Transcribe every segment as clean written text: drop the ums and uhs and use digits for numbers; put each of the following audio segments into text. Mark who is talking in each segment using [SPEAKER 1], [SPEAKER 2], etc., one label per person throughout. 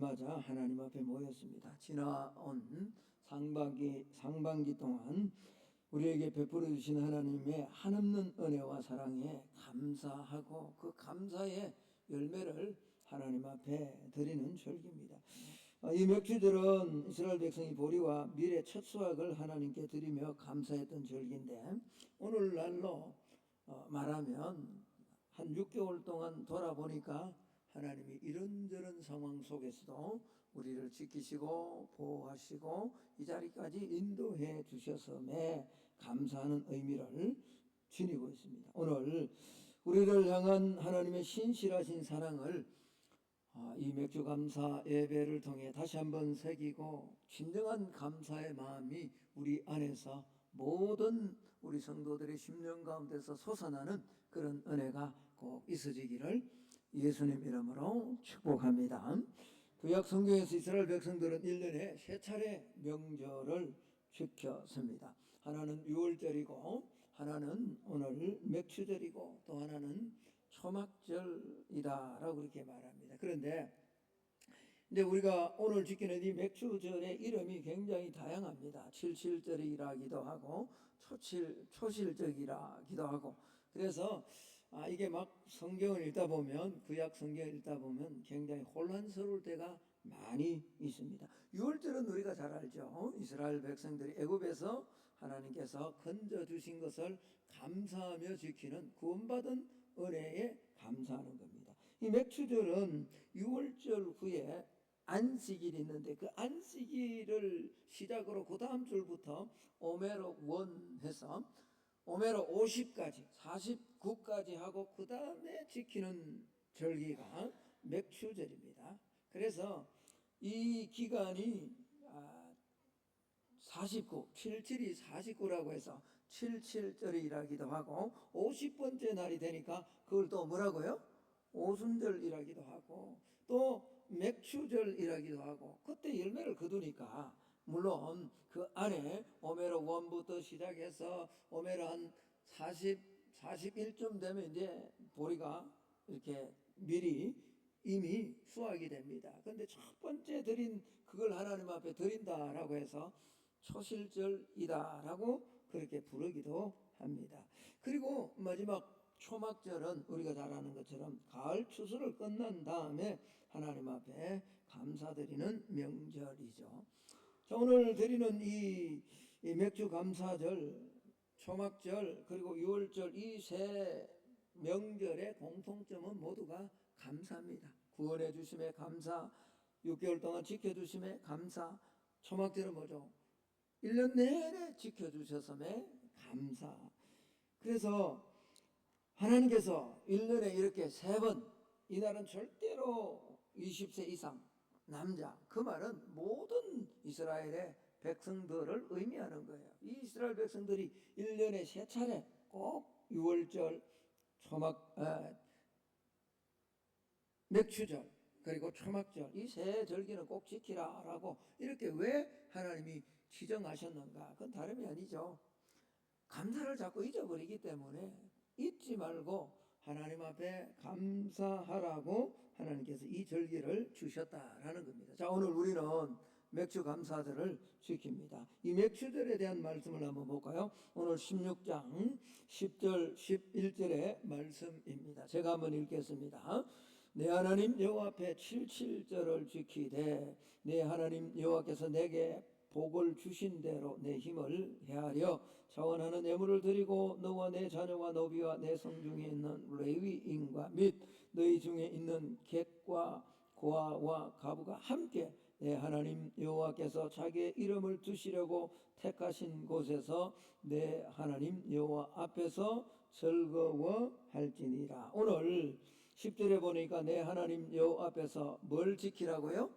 [SPEAKER 1] 맞아 하나님 앞에 모였습니다. 지나온 상반기 동안 우리에게 베풀어 주신 하나님의 한없는 은혜와 사랑에 감사하고 그 감사의 열매를 하나님 앞에 드리는 절기입니다. 이 맥주절은 이스라엘 백성이 보리와 밀의 첫 수확을 하나님께 드리며 감사했던 절기인데, 오늘날로 말하면 한 6개월 동안 돌아보니까 하나님이 이런저런 상황 속에서도 우리를 지키시고 보호하시고 이 자리까지 인도해 주셨음에 감사하는 의미를 지니고 있습니다. 오늘 우리를 향한 하나님의 신실하신 사랑을 이 맥주 감사 예배를 통해 다시 한번 새기고, 진정한 감사의 마음이 우리 안에서 모든 우리 성도들의 심령 가운데서 솟아나는 그런 은혜가 꼭 있어지기를 예수님 이름으로 축복합니다. 구약 성경에서 이스라엘 백성들은 1년에 3차례 명절을 지켰습니다. 하나는 유월절이고, 하나는 오늘 맥주절이고, 또 하나는 초막절이다라고 그렇게 말합니다. 그런데 이제 우리가 오늘 지키는 이 맥주절의 이름이 굉장히 다양합니다. 칠칠절이라기도 하고 초실절이라기도 하고, 그래서 이게 막 성경을 읽다 보면, 구약 성경을 읽다 보면 굉장히 혼란스러울 때가 많이 있습니다. 유월절은 우리가 잘 알죠. 이스라엘 백성들이 애굽에서 하나님께서 건져주신 것을 감사하며 지키는 구원받은 은혜에 감사하는 겁니다. 이 맥주절은 유월절 후에 안식일이 있는데, 그 안식일을 시작으로 그 다음 줄부터 오메로 1 해서 오메로 50까지 49까지 하고 그 다음에 지키는 절기가 맥주절입니다. 그래서 이 기간이 49, 77이 49라고 해서 77절이라기도 하고, 50번째 날이 되니까 그걸 또 뭐라고요? 오순절이라기도 하고, 또 맥주절이라기도 하고, 그때 열매를 거두니까 물론 그 안에 오메로 1부터 시작해서 오메로 한 41쯤 되면 이제 보리가 이렇게 미리 이미 수확이 됩니다. 그런데 첫 번째 드린 그걸 하나님 앞에 드린다라고 해서 초실절이다라고 그렇게 부르기도 합니다. 그리고 마지막 초막절은 우리가 잘 아는 것처럼 가을 추수를 끝난 다음에 하나님 앞에 감사드리는 명절이죠. 자, 오늘 드리는 이 맥주 감사절, 초막절, 그리고 유월절, 이 세 명절의 공통점은 모두가 감사입니다. 구원해 주심에 감사, 6개월 동안 지켜주심에 감사. 초막절은 뭐죠? 1년 내내 지켜주셨음에 감사. 그래서 하나님께서 1년에 이렇게 3번, 이날은 절대로 20세 이상 남자, 그 말은 모든 이스라엘의 백성들을 의미하는 거예요. 이 이스라엘 백성들이 1년에 3차례 꼭 유월절, 맥주절, 그리고 초막절, 이 세 절기는 꼭 지키라라고 이렇게 왜 하나님이 지정하셨는가? 그건 다름이 아니죠. 감사를 자꾸 잊어버리기 때문에 잊지 말고 하나님 앞에 감사하라고 하나님께서 이 절기를 주셨다라는 겁니다. 자, 오늘 우리는 맥주 감사절을 지킵니다. 이 맥주절에 대한 말씀을 한번 볼까요? 오늘 16장 10절 11절의 말씀입니다. 제가 한번 읽겠습니다. 내 하나님 여호와 앞에 77절을 지키되 내 하나님 여호와께서 내게 복을 주신 대로 내 힘을 헤아려 자원하는 예물을 드리고 너와 내 자녀와 노비와 내 성중에 있는 레위인과 및 너희 중에 있는 객과 고아와 가부가 함께 내 하나님 여호와께서 자기의 이름을 두시려고 택하신 곳에서 내 하나님 여호와 앞에서 즐거워할지니라. 오늘 10절에 보니까 내 하나님 여호와 앞에서 뭘 지키라고요?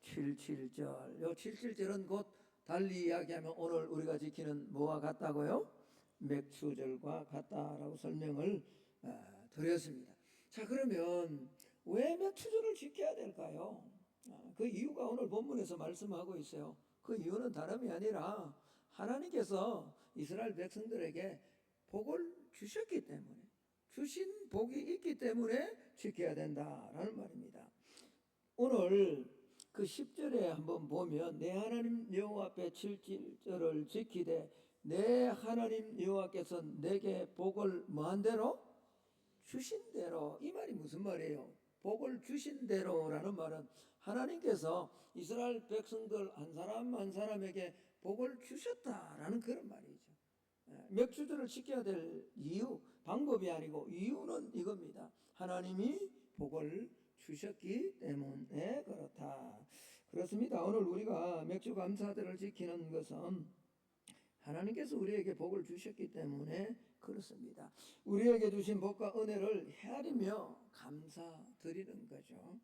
[SPEAKER 1] 77절. 요 77절은 곧 달리 이야기하면 오늘 우리가 지키는 뭐와 같다고요? 맥주절과 같다라고 설명을 드렸습니다. 자, 그러면 왜 맥주절을 지켜야 될까요? 그 이유가 오늘 본문에서 말씀하고 있어요. 그 이유는 다름이 아니라 하나님께서 이스라엘 백성들에게 복을 주셨기 때문에, 주신 복이 있기 때문에 지켜야 된다라는 말입니다. 오늘 그 그 10절에 한번 보면 내 하나님 여호와 앞에 7절을 지키되 내 하나님 여호와께서 내게 복을 뭐한 대로? 주신 대로. 이 말이 무슨 말이에요? 복을 주신 대로라는 말은 하나님께서 이스라엘 백성들 한 사람 한 사람에게 복을 주셨다라는 그런 말이죠. 맥주들을 지켜야 될 이유, 방법이 아니고 이유는 이겁니다. 하나님이 복을 주셨기 때문에 그렇다. 그렇습니다. 오늘 우리가 맥주 감사절을 지키는 것은 하나님께서 우리에게 복을 주셨기 때문에 그렇습니다. 우리에게 주신 복과 은혜를 헤아리며 감사드리는 거죠.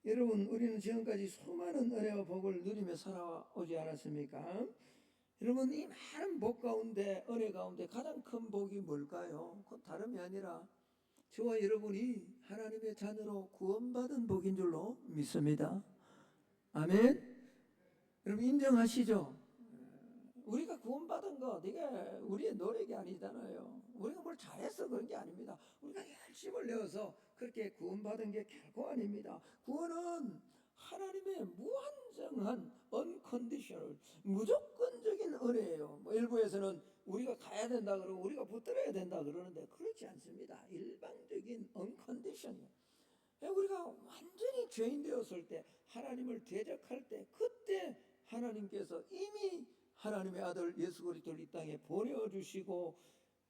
[SPEAKER 1] 여러분, 우리는 지금까지 수많은 은혜와 복을 누리며 살아오지 않았습니까? 여러분, 이 많은 복 가운데, 은혜 가운데 가장 큰 복이 뭘까요? 그건 다름이 아니라 저와 여러분이 하나님의 자녀로 구원받은 복인 줄로 믿습니다. 아멘. 여러분 인정하시죠? 우리가 구원받은 거 이게 우리의 노력이 아니잖아요. 우리가 뭘 잘해서 그런 게 아닙니다. 우리가 열심을 내어서 그렇게 구원받은 게 결코 아닙니다. 구원은 하나님의 무한정한 unconditional 무조건적인 은혜예요. 일부에서는 우리가 가야 된다 그러고 우리가 붙들어야 된다 그러는데 그렇지 않습니다. 일방적인 unconditional. 우리가 완전히 죄인 되었을 때 하나님을 대적할 때 그때 하나님께서 이미 하나님의 아들 예수 그리스도를 이 땅에 보내주시고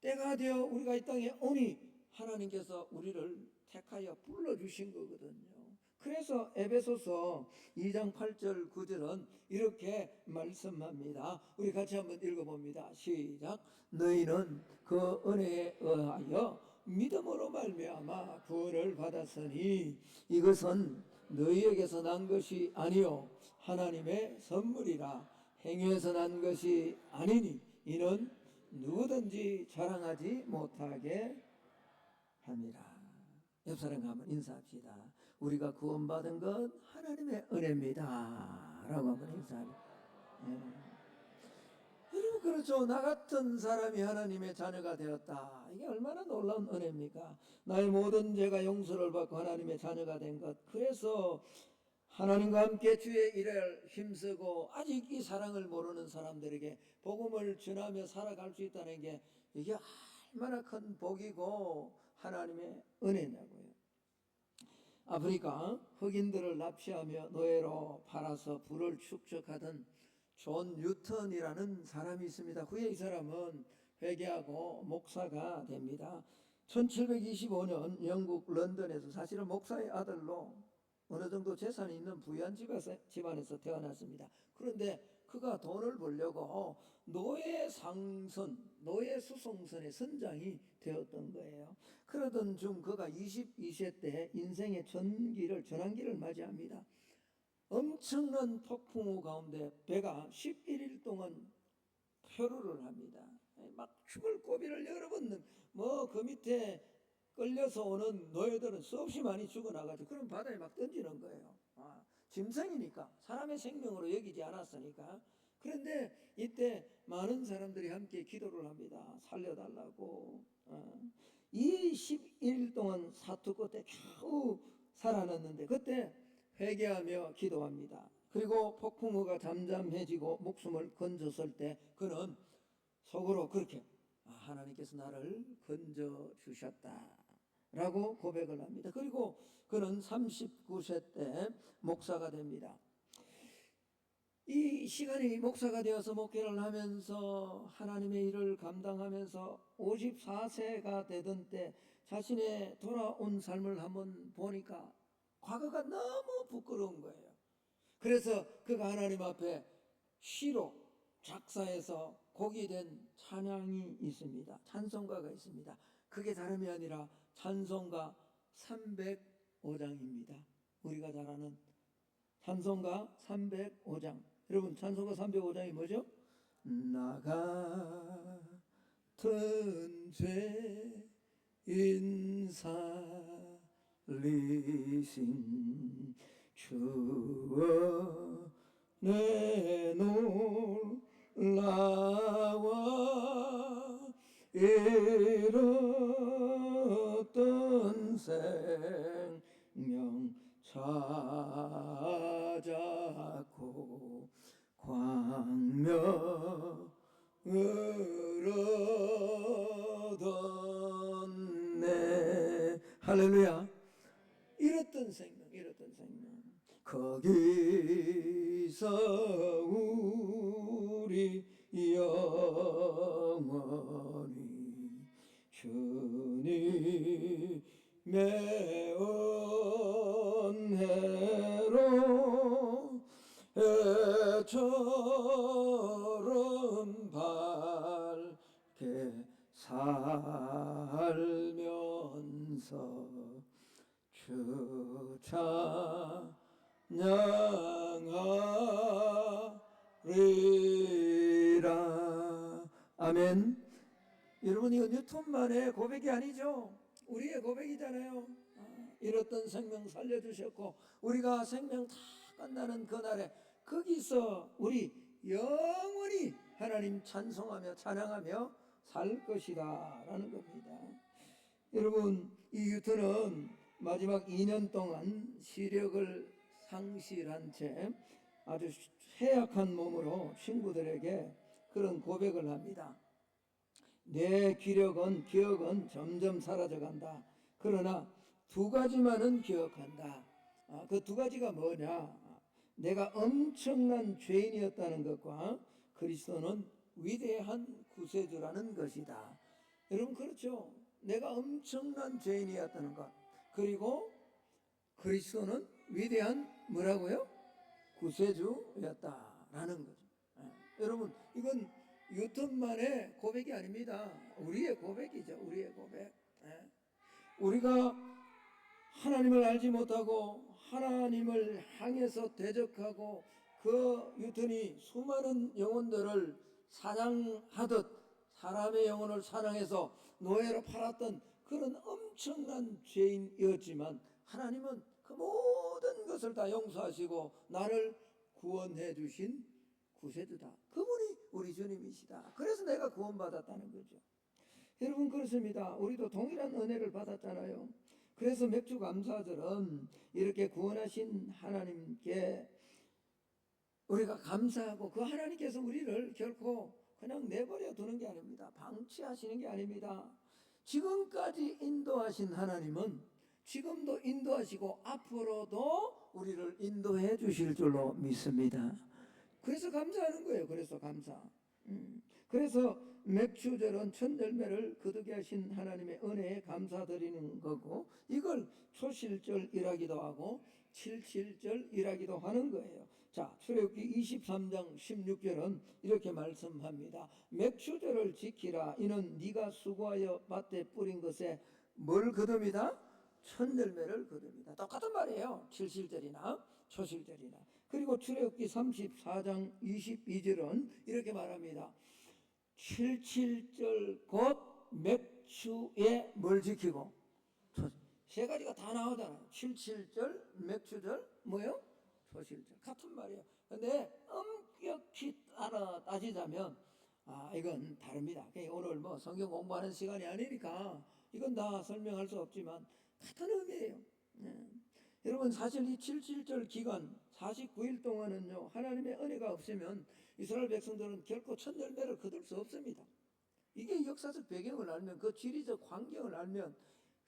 [SPEAKER 1] 때가 되어 우리가 이 땅에 오니 하나님께서 우리를 택하여 불러주신 거거든요. 그래서 에베소서 2장 8절 9절은 이렇게 말씀합니다. 우리 같이 한번 읽어봅니다. 시작. 너희는 그 은혜에 의하여 믿음으로 말미암아 구원을 받았으니 이것은 너희에게서 난 것이 아니요 하나님의 선물이라. 행위에서 난 것이 아니니 이는 누구든지 자랑하지 못하게 함이라. 옆 사람과 한번 인사합시다. 우리가 구원받은 건 하나님의 은혜입니다 라고 한번 인사합니다. 여러분 그렇죠. 나 같은 사람이 하나님의 자녀가 되었다. 이게 얼마나 놀라운 은혜입니까? 나의 모든 죄가 용서를 받고 하나님의 자녀가 된 것. 그래서 하나님과 함께 주의 일을 힘쓰고 아직 이 사랑을 모르는 사람들에게 복음을 전하며 살아갈 수 있다는 게 이게 얼마나 큰 복이고 하나님의 은혜냐고요. 아프리카 흑인들을 납치하며 노예로 팔아서 부를 축적하던 존 뉴턴이라는 사람이 있습니다. 후에 이 사람은 회개하고 목사가 됩니다. 1725년 영국 런던에서 사실은 목사의 아들로 어느 정도 재산이 있는 부유한 집안에서 태어났습니다. 그런데 그가 돈을 벌려고 노예 수송선의 선장이 되었던 거예요. 그러던 중 그가 22세 때 인생의 전환기를 맞이합니다. 엄청난 폭풍우 가운데 배가 11일 동안 표류를 합니다. 막 죽을 고비를 여러 번 그 밑에 끌려서 오는 노예들은 수없이 많이 죽어나가지고 그런 바다에 막 던지는 거예요. 짐승이니까 사람의 생명으로 여기지 않았으니까. 그런데 이때 많은 사람들이 함께 기도를 합니다. 살려달라고. 이 11일 동안 사투 끝에 겨우 살아났는데 그때 회개하며 기도합니다. 그리고 폭풍우가 잠잠해지고 목숨을 건졌을 때 그는 속으로 그렇게 하나님께서 나를 건져주셨다 라고 고백을 합니다. 그리고 그는 39세 때 목사가 됩니다. 이 시간이 목사가 되어서 목회를 하면서 하나님의 일을 감당하면서 54세가 되던 때 자신의 돌아온 삶을 한번 보니까 과거가 너무 부끄러운 거예요. 그래서 그가 하나님 앞에 시로 작사해서 곡이 된 찬양이 있습니다. 찬송가가 있습니다. 그게 다름이 아니라 찬송가 305장입니다. 우리가 잘 아는 찬송가 305장. 여러분 찬송가 305장이 뭐죠? 나 같은 죄인 살리신 주여 내 놀라워 잃었던 생명 찾아 받고 광명을 얻었네. 할렐루야. 이렇던 생명, 이렇던 생명. 거기서 우리 영원히 주님의 은혜로 해처럼 밝게 살면서 주 찬양하리라. 아멘. 여러분, 이거 뉴턴만의 고백이 아니죠. 우리의 고백이잖아요. 이렇던 생명 살려주셨고 우리가 생명 다 끝나는 그날에 거기서 우리 영원히 하나님 찬송하며 찬양하며 살 것이다 라는 겁니다. 여러분, 이 유턴은 마지막 2년 동안 시력을 상실한 채 아주 해약한 몸으로 친구들에게 그런 고백을 합니다. 내 기억은 점점 사라져간다. 그러나 두 가지만은 기억한다. 그 두 가지가 뭐냐? 내가 엄청난 죄인이었다는 것과 그리스도는 위대한 구세주라는 것이다. 여러분, 그렇죠? 내가 엄청난 죄인이었다는 것, 그리고 그리스도는 위대한 뭐라고요? 구세주였다라는 거죠. 여러분, 이건 유턴만의 고백이 아닙니다. 우리의 고백이죠. 우리의 고백. 우리가 하나님을 알지 못하고 하나님을 향해서 대적하고 그 유턴이 수많은 영혼들을 사냥하듯 사람의 영혼을 사냥해서 노예로 팔았던 그런 엄청난 죄인이었지만 하나님은 그 모든 것을 다 용서하시고 나를 구원해 주신 구세주다. 그분이 우리 주님이시다. 그래서 내가 구원받았다는 거죠. 여러분, 그렇습니다. 우리도 동일한 은혜를 받았잖아요. 그래서 맥주 감사절은 이렇게 구원하신 하나님께 우리가 감사하고 그 하나님께서 우리를 결코 그냥 내버려 두는 게 아닙니다. 방치하시는 게 아닙니다. 지금까지 인도하신 하나님은 지금도 인도하시고 앞으로도 우리를 인도해 주실 줄로 믿습니다. 그래서 감사하는 거예요. 그래서 감사. 그래서 맥주절은 첫 열매를 거두게 하신 하나님의 은혜에 감사드리는 거고, 이걸 초실절이라기도 하고 칠칠절이라기도 하는 거예요. 자, 출애굽기 23장 16절은 이렇게 말씀합니다. 맥주절을 지키라. 이는 네가 수고하여 밭에 뿌린 것에 뭘 거둡니다? 첫 열매를 거둡니다. 똑같은 말이에요. 칠실절이나 초실절이나. 그리고 출애굽기 34장 22절은 이렇게 말합니다. 칠칠절 곧 맥주에 뭘 지키고, 세 가지가 다 나오잖아요. 칠칠절, 맥주절, 뭐요? 초실절. 같은 말이에요. 근데 엄격히 따지자면 이건 다릅니다. 오늘 뭐 성경 공부하는 시간이 아니니까 이건 다 설명할 수 없지만 같은 의미예요. 여러분, 사실 이 칠칠절 기간 49일 동안은요, 하나님의 은혜가 없으면 이스라엘 백성들은 결코 첫 열매를 거둘 수 없습니다. 이게 역사적 배경을 알면, 그 지리적 환경을 알면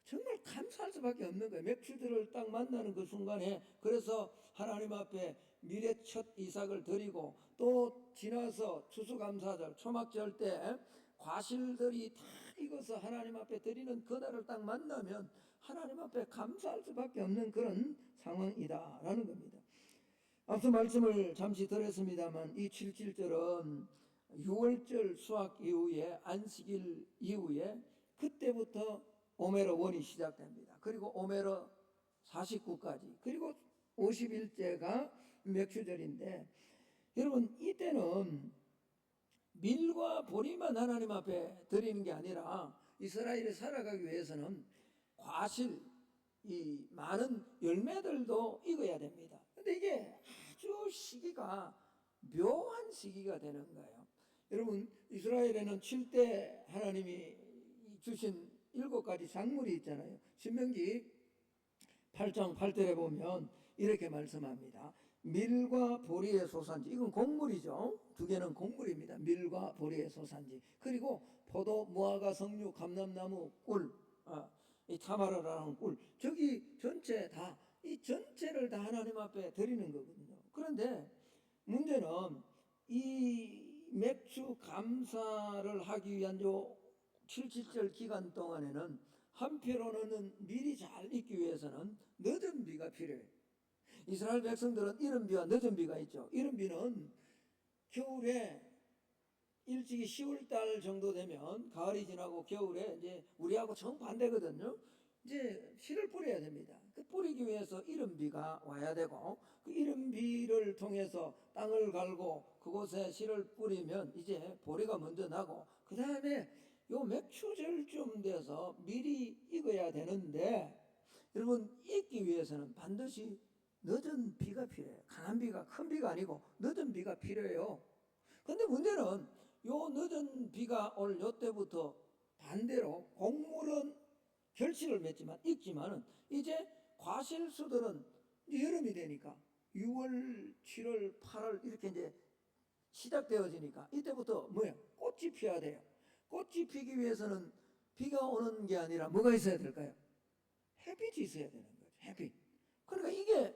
[SPEAKER 1] 정말 감사할 수밖에 없는 거예요. 맥주들을 딱 만나는 그 순간에, 그래서 하나님 앞에 미래 첫 이삭을 드리고, 또 지나서 추수감사절, 초막절 때 과실들이 다 익어서 하나님 앞에 드리는 그날을 딱 만나면 하나님 앞에 감사할 수밖에 없는 그런 상황이다라는 겁니다. 앞서 말씀을 잠시 드렸습니다만 이 칠칠절은 6월절 수확 이후에 안식일 이후에 그때부터 오메로 원이 시작됩니다. 그리고 오메로 49까지, 그리고 50일째가 맥주절인데, 여러분, 이때는 밀과 보리만 하나님 앞에 드리는 게 아니라 이스라엘이 살아가기 위해서는 과실, 이 많은 열매들도 익어야 됩니다. 근데 이게 아주 시기가 묘한 시기가 되는 거예요. 여러분, 이스라엘에는 7대 하나님이 주신 7가지 작물이 있잖아요. 신명기 8장 8절에 보면 이렇게 말씀합니다. 밀과 보리의 소산지. 이건 곡물이죠. 두 개는 곡물입니다. 밀과 보리의 소산지. 그리고 포도, 무화과, 석류, 감람나무, 꿀, 이 타마르라는 꿀. 저기 전체 다, 이 전체를 다 하나님 앞에 드리는 거거든요. 그런데 문제는 이 맥주 감사를 하기 위한 요 7.7절 기간 동안에는 한편으로는 미리 잘 익기 위해서는 늦은 비가 필요해요. 이스라엘 백성들은 이른 비와 늦은 비가 있죠. 이른 비는 겨울에 일찍이 10월 달 정도 되면 가을이 지나고 겨울에 이제 우리하고 정반대거든요. 이제 씨를 뿌려야 됩니다. 그 뿌리기 위해서 이른 비가 와야 되고 그 이른 비를 통해서 땅을 갈고 그곳에 씨를 뿌리면 이제 보리가 먼저 나고 그 다음에 요 맥추절쯤 돼서 미리 익어야 되는데 여러분 익기 위해서는 반드시 늦은 비가 필요해요. 강한 비가, 큰 비가 아니고 늦은 비가 필요해요. 근데 문제는 요 늦은 비가 올 요때부터 반대로 곡물은 결실을 맺지만 익지만은 이제 과실수들은 여름이 되니까 6월, 7월, 8월 이렇게 이제 시작되어지니까 이때부터 뭐야? 꽃이 피어야 돼요. 꽃이 피기 위해서는 비가 오는 게 아니라 뭐가 있어야 될까요? 햇빛이 있어야 되는 거죠. 햇빛. 그러니까 이게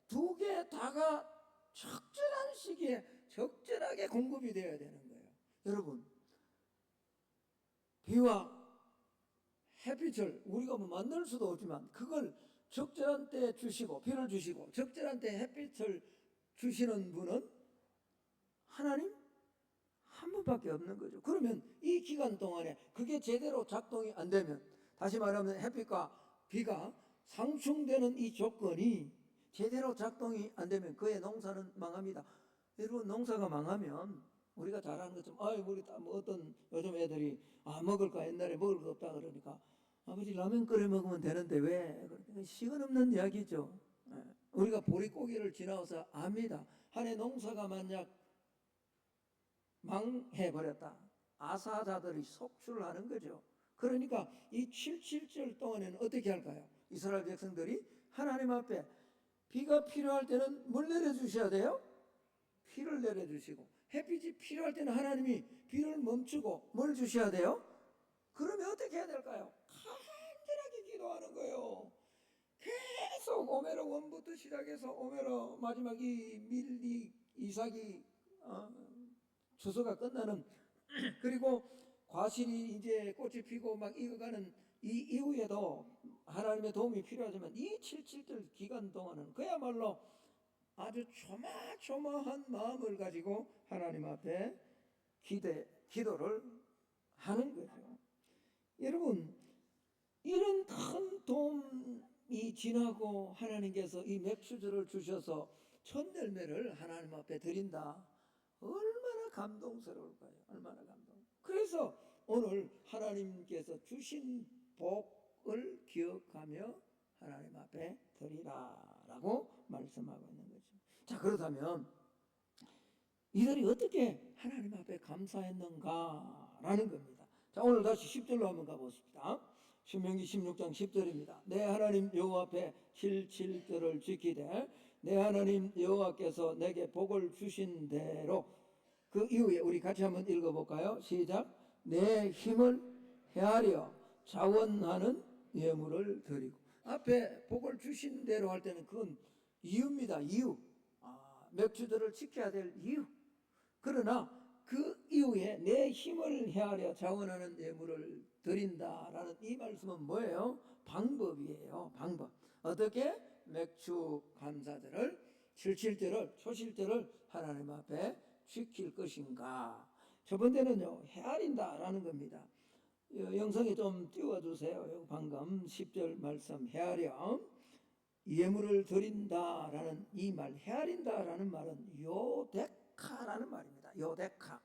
[SPEAKER 1] 두 개 다가 적절한 시기에 적절하게 공급이 되어야 되는 거예요. 여러분, 비와 햇빛을 우리가 뭐 만들 수도 없지만 그걸 적절한 때 주시고 비를 주시고 적절한 때 햇빛을 주시는 분은 하나님 한 분밖에 없는 거죠. 그러면 이 기간 동안에 그게 제대로 작동이 안 되면, 다시 말하면 햇빛과 비가 상충되는 이 조건이 제대로 작동이 안 되면 그의 농사는 망합니다. 여러분, 농사가 망하면 우리가 잘 아는 것처럼 우리 뭐 어떤 요즘 애들이 먹을 거 옛날에 먹을 거 없다 그러니까 아버지 라면 끓여 먹으면 되는데 왜? 그러니까 시간 없는 이야기죠. 우리가 보릿고기를 지나서 압니다. 한 해 농사가 만약 망해버렸다. 아사자들이 속출을 하는 거죠. 그러니까 이 7.7절 동안에는 어떻게 할까요? 이스라엘 백성들이 하나님 앞에 비가 필요할 때는 뭘 내려주셔야 돼요? 비를 내려주시고, 햇빛이 필요할 때는 하나님이 비를 멈추고 뭘 주셔야 돼요? 그러면 어떻게 해야 될까요? 간절하게 기도하는 거예요. 계속 오메로 원부터 시작해서 오메로 마지막 이 밀리 이삭이 추수가 끝나는 그리고 과실이 이제 꽃이 피고 막 익어가는 이 이후에도 하나님의 도움이 필요하지만 이 7.7절 기간 동안은 그야말로 아주 조마조마한 마음을 가지고 하나님 앞에 기도를 하는 거죠. 여러분, 이런 큰 도움이 지나고 하나님께서 이 맥주절을 주셔서 첫 열매를 하나님 앞에 드린다. 얼마나 감동스러울까요? 얼마나 감동. 그래서 오늘 하나님께서 주신 복을 기억하며 하나님 앞에 드리라라고 말씀하고 있는 거죠. 자, 그렇다면 이들이 어떻게 하나님 앞에 감사했는가라는 겁니다. 자, 오늘 다시 10절로 한번 가보십시다. 신명기 16장 10절입니다. 내 하나님 여호와 앞에 7.7절을 지키되 내 하나님 여호와께서 내게 복을 주신 대로, 그 이후에 우리 같이 한번 읽어볼까요? 시작. 내 힘을 헤아려 자원하는 예물을 드리고. 앞에 복을 주신 대로 할 때는 그건 이유입니다. 이유. 맥주들을 지켜야 될 이유. 그러나 그 이후에 내 힘을 헤아려 자원하는 예물을 드린다라는 이 말씀은 뭐예요? 방법이에요. 방법. 어떻게 맥주 감사절을 7.7절을 초실절을 하나님 앞에 지킬 것인가. 첫 번째는요, 헤아린다라는 겁니다. 영상에 좀 띄워주세요. 방금 10절 말씀 헤아려 예물을 드린다라는 이 말, 헤아린다라는 말은 요데카라는 말입니다. 요데카.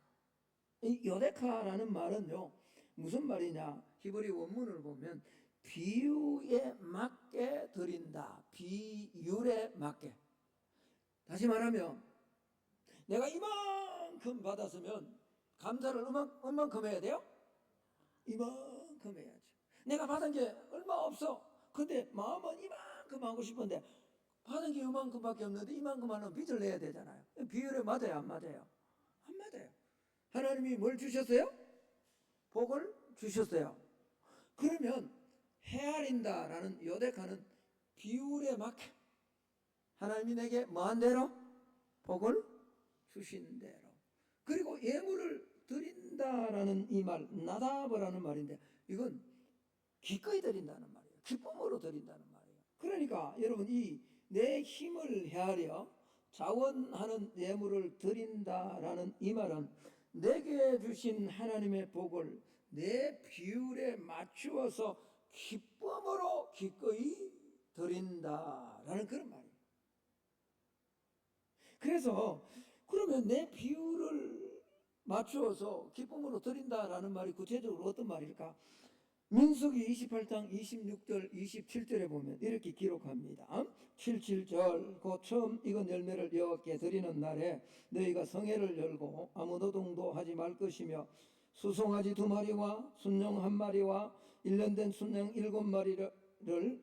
[SPEAKER 1] 이 요데카라는 말은요, 무슨 말이냐? 히브리 원문을 보면 비유에 맞게 드린다. 비율에 맞게. 다시 말하면 내가 이만큼 받았으면 감사를 얼만큼 해야 돼요? 이만큼 해야죠. 내가 받은 게 얼마 없어. 근데 마음은 이만큼 하고 싶은데 받은 게 이만큼밖에 없는데 이만큼 하려면 빚을 내야 되잖아요. 비율에 맞아요, 안 맞아요? 안 맞아요. 하나님이 뭘 주셨어요? 복을 주셨어요. 그러면 헤아린다라는 요데카는 비율에 맞게 하나님이 내게 뭐한 대로? 복을 주신 대로. 그리고 예물을 드린다라는 이 말, 나다브라는 말인데 이건 기꺼이 드린다는 말이에요. 기쁨으로 드린다는 말이에요. 그러니까 여러분 이 내 힘을 헤아려 자원하는 예물을 드린다라는 이 말은 내게 주신 하나님의 복을 내 비율에 맞추어서 기쁨으로 기꺼이 드린다라는 그런 말이에요. 그래서 그러면 내 비율을 맞추어서 기쁨으로 드린다라는 말이 구체적으로 어떤 말일까? 민수기 28장 26절 27절에 보면 이렇게 기록합니다. 77절 곧 처음 익은 열매를 여호와께 드리는 날에 너희가 성회를 열고 아무 노동도 하지 말 것이며 수송아지 2마리와 순양 1마리와 1년 된 순양 7마리를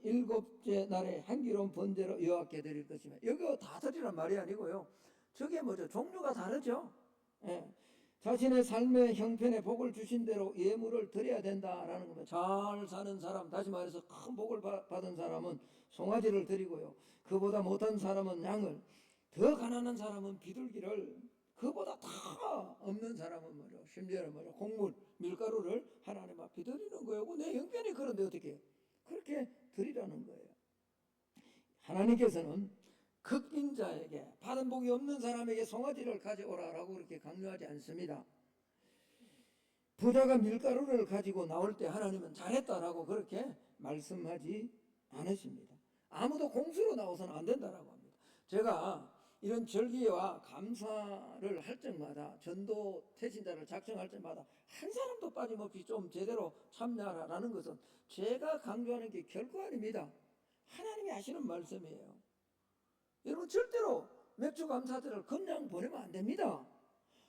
[SPEAKER 1] 일곱째 날에 향기로운 번제로 여호와께 드릴 것이며, 여기 다 드리란 말이 아니고요. 저게 뭐죠? 종류가 다르죠. 예. 자신의 삶의 형편에 복을 주신 대로 예물을 드려야 된다라는 겁니다. 잘 사는 사람, 다시 말해서 큰 복을 받은 사람은 송아지를 드리고요. 그보다 못한 사람은 양을, 더 가난한 사람은 비둘기를, 그보다 다 없는 사람은 뭐죠? 심지어는 뭐죠? 곡물, 밀가루를 하나님 앞에 드리는 거예요. 내 형편이 그런데 어떻게 그렇게 드리라는 거예요. 하나님께서는 극빈자에게, 받은 복이 없는 사람에게 송아지를 가져오라라고 그렇게 강요하지 않습니다. 부자가 밀가루를 가지고 나올 때 하나님은 잘했다라고 그렇게 말씀하지 않으십니다. 아무도 공수로 나와서는 안 된다라고 합니다. 제가 이런 절기와 감사를 할 적마다, 전도 태신자를 작정할 때마다 한 사람도 빠짐없이 좀 제대로 참여하라는 것은 제가 강조하는 게 결코 아닙니다. 하나님이 하시는 말씀이에요. 여러분 절대로 맥주 감사절을 그냥 보내면 안 됩니다.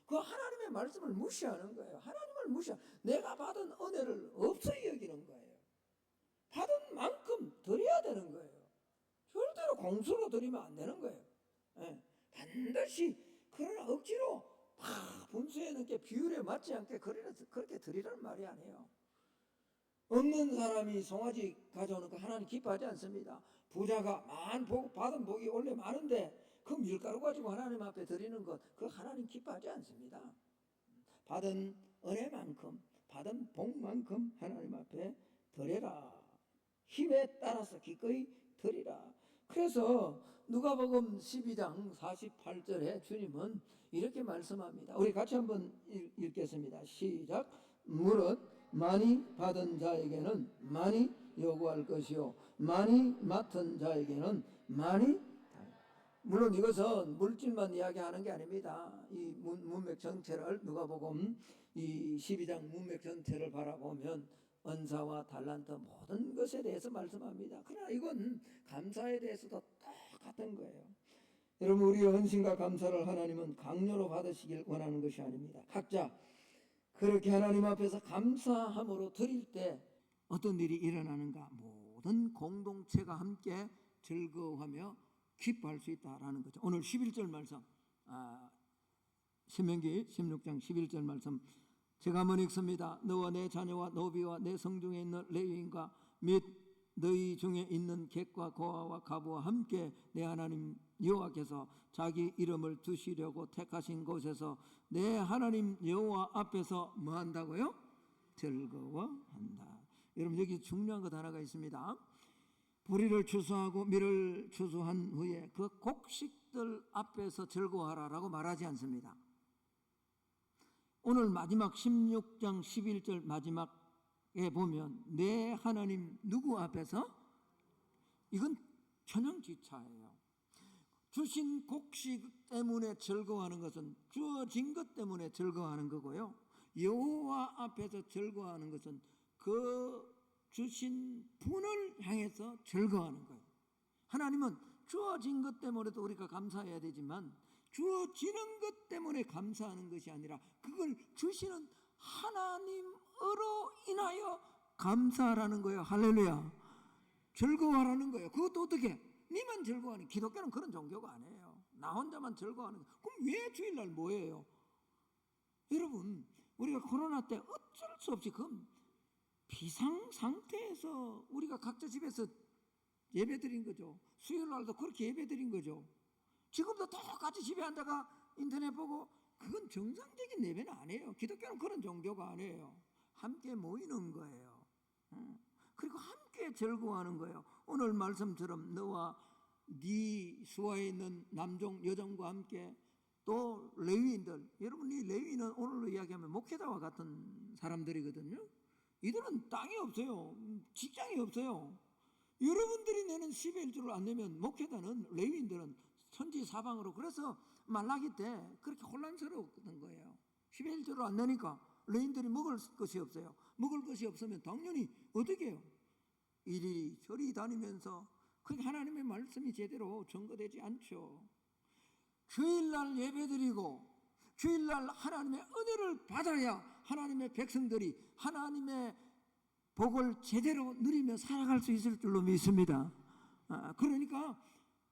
[SPEAKER 1] 그 하나님의 말씀을 무시하는 거예요. 하나님을 내가 받은 은혜를 없이 여기는 거예요. 받은 만큼 드려야 되는 거예요. 절대로 공수로 드리면 안 되는 거예요. 예, 반드시. 그러나 억지로 막 분수에 넣게 비율에 맞지 않게 그렇게 드리라는 말이 아니에요. 없는 사람이 송아지 가져오는 거 하나님 기뻐하지 않습니다. 부자가 받은 복이 원래 많은데 그 밀가루 가지고 하나님 앞에 드리는 것, 그 하나님 기뻐하지 않습니다. 받은 은혜만큼, 받은 복만큼 하나님 앞에 드려라. 힘에 따라서 기꺼이 드리라. 그래서 누가복음 12장 48절에 주님은 이렇게 말씀합니다. 우리 같이 한번 읽겠습니다. 시작. 무릇 많이 받은 자에게는 많이 요구할 것이요 많이 맡은 자에게는 많이. 물론 이것은 물질만 이야기하는 게 아닙니다. 이 문맥 전체를, 누가복음 이 12장 문맥 전체를 바라보면 은사와 달란트 모든 것에 대해서 말씀합니다. 그러나 이건 감사에 대해서도 똑같은 거예요. 여러분, 우리의 헌신과 감사를 하나님은 강요로 받으시길 원하는 것이 아닙니다. 각자 그렇게 하나님 앞에서 감사함으로 드릴 때 어떤 일이 일어나는가? 모든 공동체가 함께 즐거워하며 기뻐할 수 있다라는 거죠. 오늘 11절 말씀, 신명기 16장 11절 말씀 제가 한번 읽습니다. 너와 내 자녀와 노비와 내 성중에 있는 레위인과 및 너희 중에 있는 객과 고아와 가부와 함께 내 하나님 여호와께서 자기 이름을 두시려고 택하신 곳에서 내 하나님 여호와 앞에서 뭐 한다고요? 즐거워한다. 여러분, 여기 중요한 것 하나가 있습니다. 보리를 추수하고 밀을 추수한 후에 그 곡식들 앞에서 즐거워하라라고 말하지 않습니다. 오늘 마지막 16장 11절 마지막에 보면 내 하나님 누구 앞에서? 이건 천양지차예요. 주신 곡식 때문에 즐거워하는 것은 주어진 것 때문에 즐거워하는 거고요. 여호와 앞에서 즐거워하는 것은 그 주신 분을 향해서 즐거워하는 거예요. 하나님은 주어진 것 때문에도 우리가 감사해야 되지만 주어지는 것 때문에 감사하는 것이 아니라 그걸 주시는 하나님으로 인하여 감사하라는 거예요. 할렐루야. 즐거워하라는 거예요. 그것도 어떻게? 니만 즐거워하는, 기독교는 그런 종교가 아니에요. 나 혼자만 즐거워하는. 그럼 왜 주일날 뭐예요? 여러분, 우리가 코로나 때 어쩔 수 없이 그 비상 상태에서 우리가 각자 집에서 예배드린 거죠. 수요일날도 그렇게 예배드린 거죠. 지금도 똑같이 집에 앉아가 인터넷 보고, 그건 정상적인 예배는 아니에요. 기독교는 그런 종교가 아니에요. 함께 모이는 거예요. 그리고 함께 즐거워하는 거예요. 오늘 말씀처럼 너와 네 수하에 있는 남종 여종과 함께, 또 레위인들, 여러분 이 레위인은 오늘로 이야기하면 목회자와 같은 사람들이거든요. 이들은 땅이 없어요. 직장이 없어요. 여러분들이 내는 10의 1조를 안 내면 목회자는, 레위인들은 천지사방으로, 그래서 말라기 때 그렇게 혼란스러웠던 거예요. 10의 1조를 안 내니까 레위인들이 먹을 것이 없어요. 먹을 것이 없으면 당연히 어떻게 해요? 이리 저리 다니면서, 그게 하나님의 말씀이 제대로 전거되지 않죠. 주일날 예배드리고 주일날 하나님의 은혜를 받아야 하나님의 백성들이 하나님의 복을 제대로 누리며 살아갈 수 있을 줄로 믿습니다. 그러니까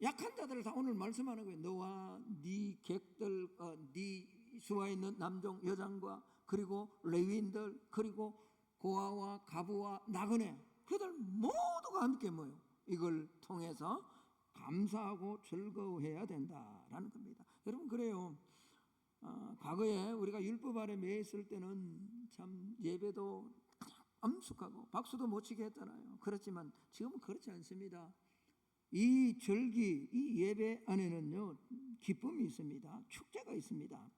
[SPEAKER 1] 약한 자들을 다 오늘 말씀하는 거예요. 너와 네 객들, 네 수하에 있는 남종 여장과, 그리고 레위인들, 그리고 고아와 가부와 나그네, 그들 모두가 함께 모여 이걸 통해서 감사하고 즐거워해야 된다라는 겁니다. 여러분, 그래요. 과거에 우리가 율법 아래 매여 있을 때는 참 예배도 엄숙하고 박수도 못 치게 했잖아요. 그렇지만 지금은 그렇지 않습니다. 이 절기, 이 예배 안에는요 기쁨이 있습니다. 축제가 있습니다.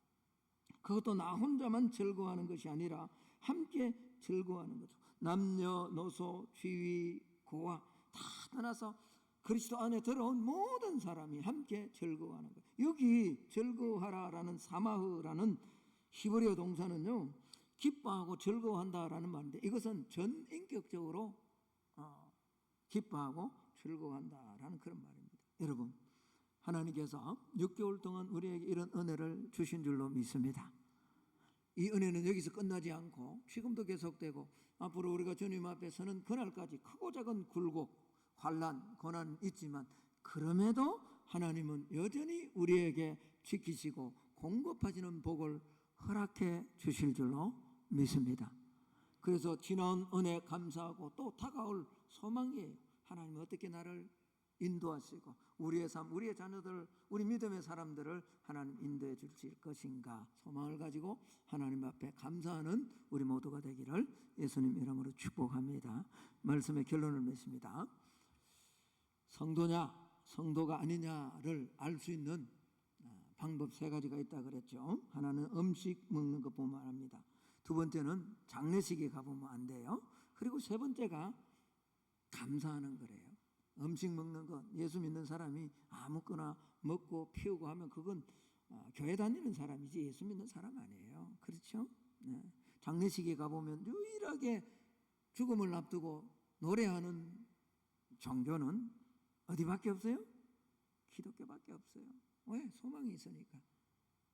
[SPEAKER 1] 그것도 나 혼자만 즐거워하는 것이 아니라 함께 즐거워하는 거죠. 남녀노소 지위 고아 다 떠나서 그리스도 안에 들어온 모든 사람이 함께 즐거워하는 거예요. 여기 즐거워하라라는 사마흐라는 히브리어 동사는요 기뻐하고 즐거워한다라는 말인데, 이것은 전인격적으로 기뻐하고 즐거워한다라는 그런 말입니다. 여러분, 하나님께서 6개월 동안 우리에게 이런 은혜를 주신 줄로 믿습니다. 이 은혜는 여기서 끝나지 않고 지금도 계속되고, 앞으로 우리가 주님 앞에 서는 그날까지 크고 작은 굴곡, 환난, 고난은 있지만 그럼에도 하나님은 여전히 우리에게 지키시고 공급하시는 복을 허락해 주실 줄로 믿습니다. 그래서 지나온 은혜 감사하고 또 다가올 소망이에요. 하나님 어떻게 나를 인도하시고 우리의 삶, 우리의 자녀들, 우리 믿음의 사람들을 하나님 인도해 주실 것인가, 소망을 가지고 하나님 앞에 감사하는 우리 모두가 되기를 예수님 이름으로 축복합니다. 말씀의 결론을 맺습니다. 성도냐 성도가 아니냐를 알 수 있는 방법 3가지가 있다 그랬죠. 하나는 음식 먹는 것 보면 합니다. 두 번째는 장례식에 가보면 안 돼요. 그리고 세 번째가 감사하는 거래요. 음식 먹는 것, 예수 믿는 사람이 아무거나 먹고 피우고 하면 그건 교회 다니는 사람이지 예수 믿는 사람 아니에요. 그렇죠? 네. 장례식에 가보면 유일하게 죽음을 앞두고 노래하는 종교는 어디밖에 없어요? 기독교밖에 없어요. 왜? 소망이 있으니까.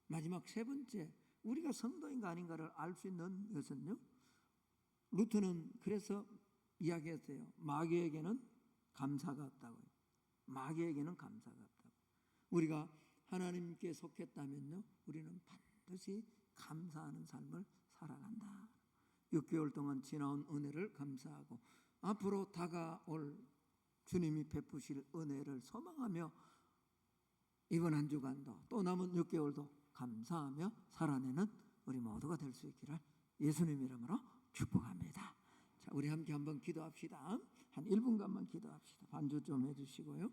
[SPEAKER 1] 마지막 세 번째, 우리가 성도인가 아닌가를 알 수 있는 것은요, 루터는 그래서 이야기했어요. 마귀에게는 감사가 없다고요. 마귀에게는 감사가 없다고. 우리가 하나님께 속했다면요, 우리는 반드시 감사하는 삶을 살아간다. 6개월 동안 지나온 은혜를 감사하고 앞으로 다가올 주님이 베푸실 은혜를 소망하며 이번 한 주간도 또 남은 6개월도 감사하며 살아내는 우리 모두가 될 수 있기를 예수님 이름으로 축복합니다. 자, 우리 함께 한번 기도합시다. 한 1분간만 기도합시다. 반주 좀 해주시고요.